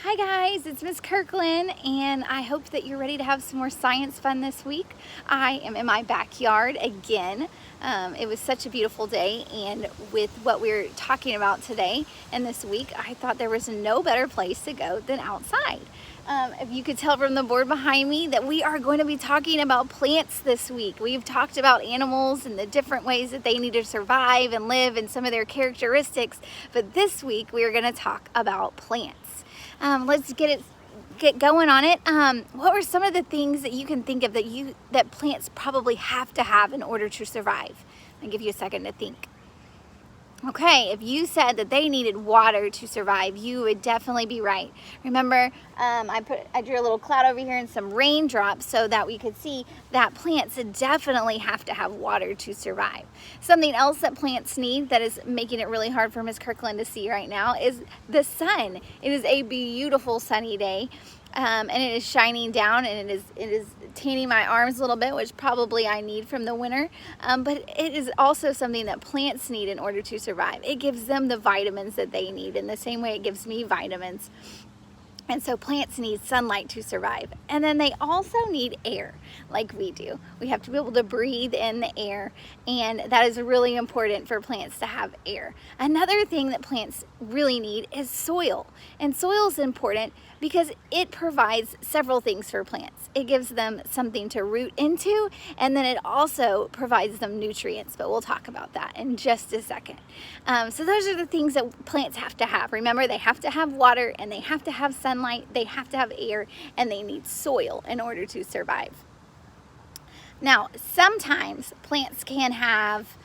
Hi guys, it's Miss Kirkland, and I hope that you're ready to have some more science fun this week. I am in my backyard again. It was such a beautiful day, and with what we're talking about today and this week, I thought there was no better place to go than outside. If you could tell from the board behind me that we are going to be talking about plants this week. We've talked about animals and the different ways that they need to survive and live and some of their characteristics, but this week we are going to talk about plants. Let's get going on it. What were some of the things that you can think of that plants probably have to have in order to survive? I'll give you a second to think. Okay, if you said that they needed water to survive, you would definitely be right. Remember, I drew a little cloud over here and some raindrops so that we could see that plants definitely have to have water to survive. Something else that plants need that is making it really hard for Miss Kirkland to see right now is the sun. It is a beautiful sunny day. And it is shining down, and it is tanning my arms a little bit, which probably I need from the winter, but it is also something that plants need in order to survive. It gives them the vitamins that they need in the same way it gives me vitamins. And so plants need sunlight to survive. And then they also need air, like we do. We have to be able to breathe in the air, and that is really important for plants to have air. Another thing that plants really need is soil. And soil is important because it provides several things for plants. It gives them something to root into, and then it also provides them nutrients, but we'll talk about that in just a second. So those are the things that plants have to have. Remember, they have to have water, and they have to have sunlight, they have to have air, and they need soil in order to survive. Now, sometimes plants can have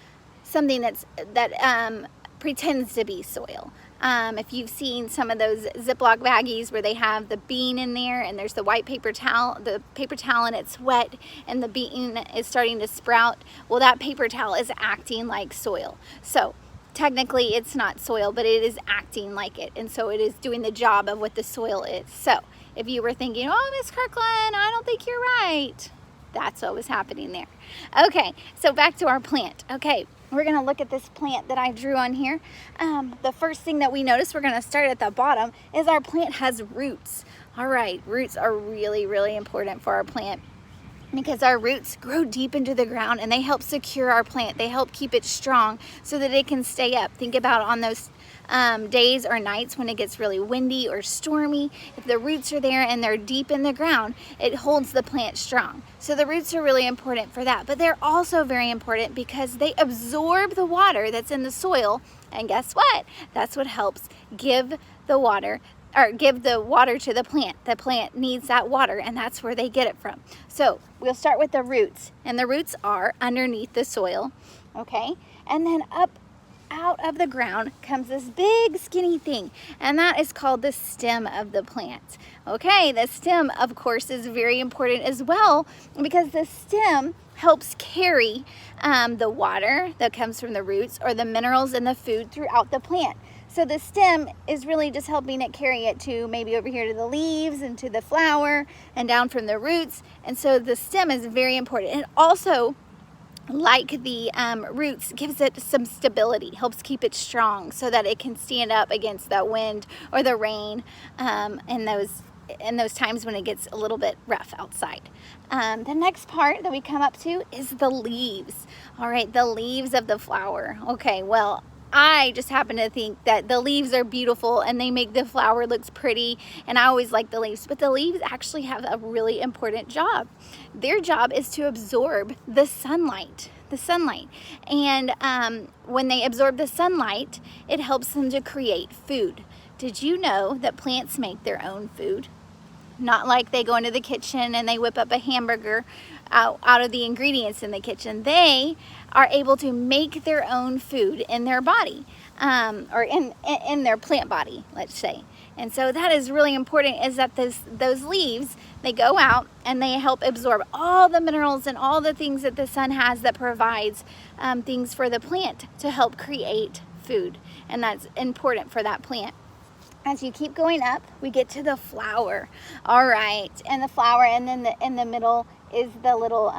something that pretends to be soil. If you've seen some of those Ziploc baggies where they have the bean in there and there's the white paper towel and it's wet and the bean is starting to sprout, well, that paper towel is acting like soil. So technically it's not soil, but it is acting like it, and so it is doing the job of what the soil is. So if you were thinking, oh, Miss Kirkland, I don't think you're right, that's what was happening there. Okay, so back to our plant. Okay, we're going to look at this plant that I drew on here. The first thing that we notice, we're going to start at the bottom, is our plant has roots. All right, roots are really, really important for our plant because our roots grow deep into the ground and they help secure our plant. They help keep it strong so that it can stay up. Think about on those days or nights when it gets really windy or stormy. If the roots are there and they're deep in the ground, it holds the plant strong. So the roots are really important for that, but they're also very important because they absorb the water that's in the soil, and guess what? That's what helps give the water to the plant. The plant needs that water, and that's where they get it from. So we'll start with the roots, and the roots are underneath the soil, okay? And then up out of the ground comes this big skinny thing, and that is called the stem of the plant. Okay, the stem, of course, is very important as well because the stem helps carry the water that comes from the roots or the minerals and the food throughout the plant. So the stem is really just helping it carry it to maybe over here to the leaves and to the flower and down from the roots. And so the stem is very important. And also, like the roots, gives it some stability, helps keep it strong so that it can stand up against the wind or the rain in those times when it gets a little bit rough outside. The next part that we come up to is the leaves. All right, the leaves of the flower. Okay, well, I just happen to think that the leaves are beautiful and they make the flower look pretty, and I always like the leaves, but the leaves actually have a really important job. Their job is to absorb the sunlight. And when they absorb the sunlight, it helps them to create food. Did you know that plants make their own food? Not like they go into the kitchen and they whip up a hamburger out of the ingredients in the kitchen. They are able to make their own food in their body, or in their plant body, let's say. And so that is really important, is that those leaves, they go out and they help absorb all the minerals and all the things that the sun has that provides things for the plant to help create food. And that's important for that plant. As you keep going up, we get to the flower. All right, and the flower, and then in the middle is the little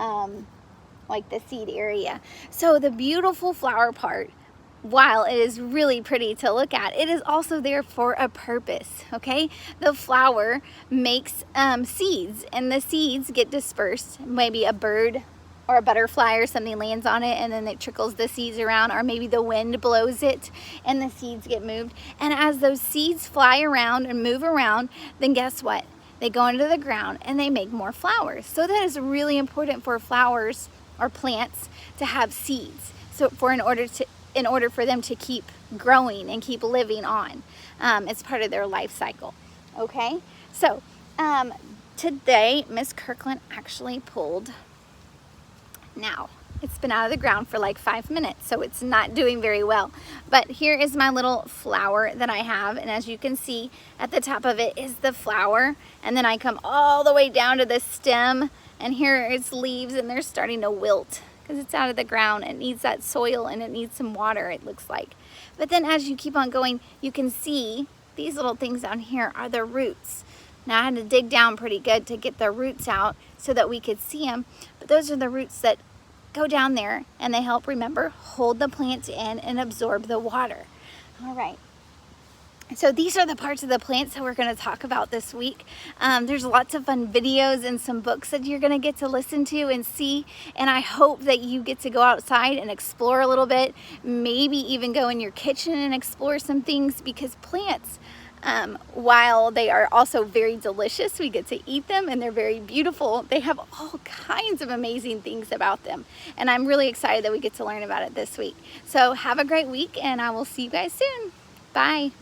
like the seed area. So the beautiful flower part while it is really pretty to look at, it is also there for a purpose, okay? The flower makes seeds, and the seeds get dispersed. Maybe a bird or a butterfly or something lands on it, and then it trickles the seeds around, or maybe the wind blows it and the seeds get moved. And as those seeds fly around and move around, then guess what? They go into the ground and they make more flowers. So that is really important for flowers or plants to have seeds. So in order for them to keep growing and keep living on. It's part of their life cycle, okay? So today, Miss Kirkland actually pulled, now it's been out of the ground for like 5 minutes, so it's not doing very well. But here is my little flower that I have, and as you can see, at the top of it is the flower, and then I come all the way down to the stem, and here its leaves, and they're starting to wilt, because it's out of the ground. It needs that soil and it needs some water, it looks like. But then as you keep on going, you can see these little things down here are the roots. Now I had to dig down pretty good to get the roots out so that we could see them. But those are the roots that go down there, and they help, remember, hold the plants in and absorb the water. All right. So these are the parts of the plants that we're going to talk about this week. There's lots of fun videos and some books that you're going to get to listen to and see. And I hope that you get to go outside and explore a little bit. Maybe even go in your kitchen and explore some things, because plants, while they are also very delicious, we get to eat them, and they're very beautiful. They have all kinds of amazing things about them. And I'm really excited that we get to learn about it this week. So have a great week, and I will see you guys soon. Bye.